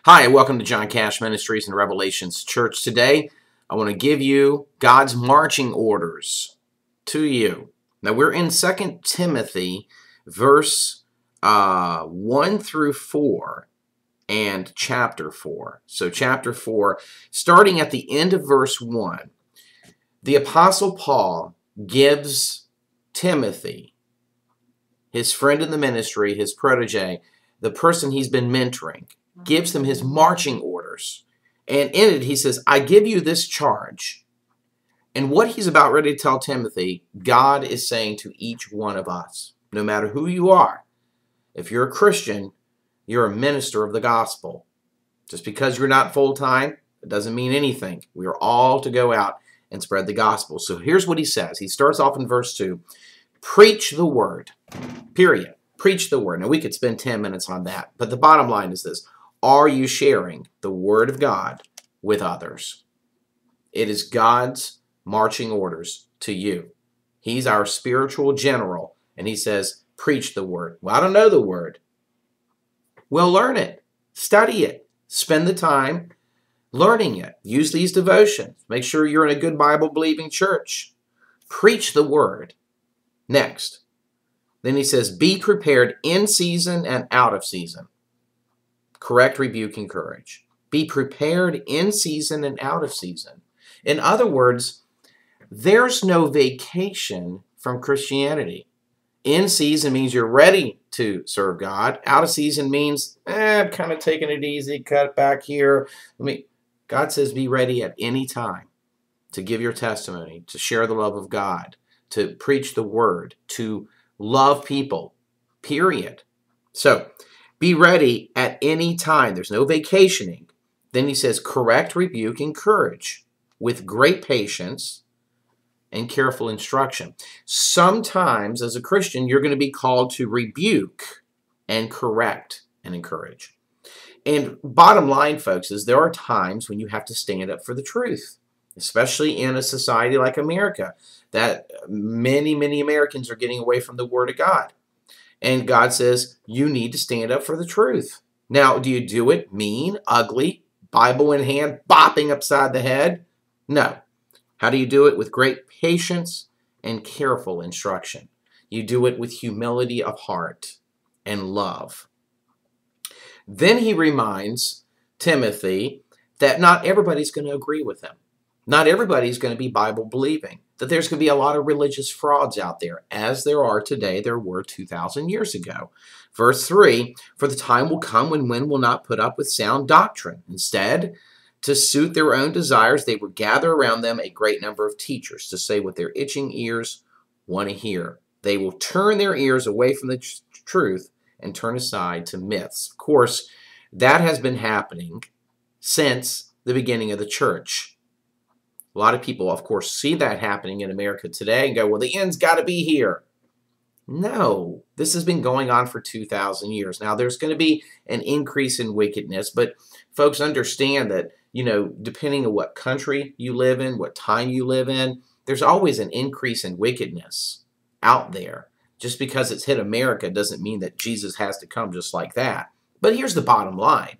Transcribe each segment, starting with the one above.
Hi, welcome to John Cash Ministries and Revelations Church. Today, I want to give you God's marching orders to you. Now, we're in 2 Timothy, verse 1 through 4 and chapter 4. So chapter 4, starting at the end of verse 1, the Apostle Paul gives Timothy, his friend in the ministry, his protege, the person he's been mentoring, gives them his marching orders. And in it, he says, I give you this charge. And what he's about ready to tell Timothy, God is saying to each one of us, no matter who you are. If you're a Christian, you're a minister of the gospel. Just because you're not full-time, it doesn't mean anything. We are all to go out and spread the gospel. So here's what he says. He starts off in verse 2. Preach the word, period. Preach the word. Now, we could spend 10 minutes on that. But the bottom line is this. Are you sharing the word of God with others? It is God's marching orders to you. He's our spiritual general, and he says, preach the word. Well, I don't know the word. Well, learn it. Study it. Spend the time learning it. Use these devotions. Make sure you're in a good Bible-believing church. Preach the word. Next. Then he says, be prepared in season and out of season. Correct, rebuke, encourage. Be prepared in season and out of season. In other words, there's no vacation from Christianity. In season means you're ready to serve God. Out of season means, I'm kind of taking it easy, cut back here. God says be ready at any time to give your testimony, to share the love of God, to preach the word, to love people, period. So, be ready at any time. There's no vacationing. Then he says, correct, rebuke, encourage with great patience and careful instruction. Sometimes, as a Christian, you're going to be called to rebuke and correct and encourage. And bottom line, folks, is there are times when you have to stand up for the truth, especially in a society like America, that many, many Americans are getting away from the Word of God. And God says, you need to stand up for the truth. Now, do you do it mean, ugly, Bible in hand, bopping upside the head? No. How do you do it? With great patience and careful instruction. You do it with humility of heart and love. Then he reminds Timothy that not everybody's going to agree with him. Not everybody's going to be Bible-believing. That there's going to be a lot of religious frauds out there, as there are today, there were 2,000 years ago. Verse 3, for the time will come when men will not put up with sound doctrine. Instead, to suit their own desires, they will gather around them a great number of teachers to say what their itching ears want to hear. They will turn their ears away from the truth and turn aside to myths. Of course, that has been happening since the beginning of the church. A lot of people, of course, see that happening in America today and go, well, the end's got to be here. No, this has been going on for 2,000 years. Now, there's going to be an increase in wickedness, but folks understand that, depending on what country you live in, what time you live in, there's always an increase in wickedness out there. Just because it's hit America doesn't mean that Jesus has to come just like that. But here's the bottom line.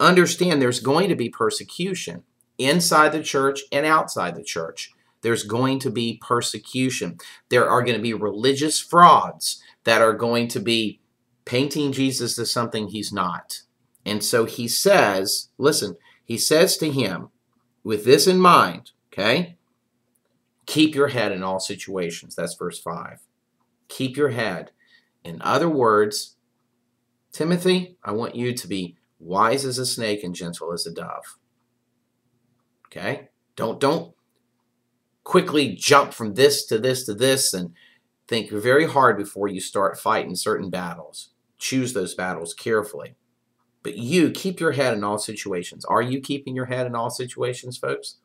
Understand there's going to be persecution. Inside the church and outside the church, there's going to be persecution. There are going to be religious frauds that are going to be painting Jesus as something he's not. And so he says, listen, he says to him, with this in mind, okay, keep your head in all situations. That's verse 5. Keep your head. In other words, Timothy, I want you to be wise as a snake and gentle as a dove. Okay? Don't quickly jump from this to this to this and think very hard before you start fighting certain battles. Choose those battles carefully. But you keep your head in all situations. Are you keeping your head in all situations, folks?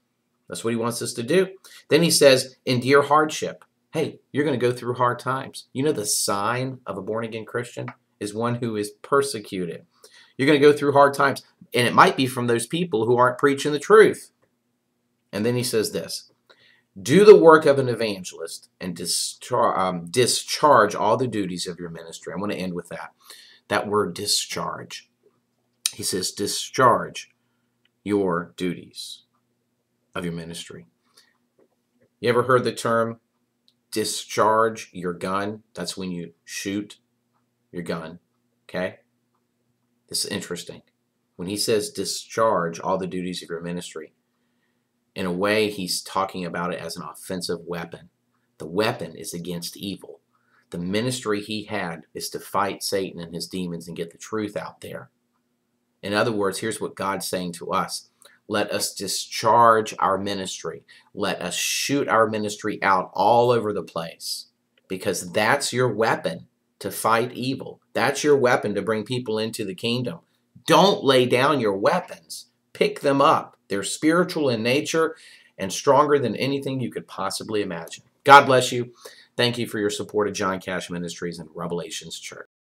That's what he wants us to do. Then he says, endure hardship. Hey, you're going to go through hard times. You know the sign of a born-again Christian is one who is persecuted. You're going to go through hard times. And it might be from those people who aren't preaching the truth. And then he says this, do the work of an evangelist and discharge all the duties of your ministry. I want to end with that word discharge. He says, discharge your duties of your ministry. You ever heard the term discharge your gun? That's when you shoot your gun, okay? This is interesting. When he says discharge all the duties of your ministry, in a way, he's talking about it as an offensive weapon. The weapon is against evil. The ministry he had is to fight Satan and his demons and get the truth out there. In other words, here's what God's saying to us. Let us discharge our ministry. Let us shoot our ministry out all over the place, because that's your weapon to fight evil. That's your weapon to bring people into the kingdom. Don't lay down your weapons. Pick them up. They're spiritual in nature and stronger than anything you could possibly imagine. God bless you. Thank you for your support of John Cash Ministries and Revelations Church.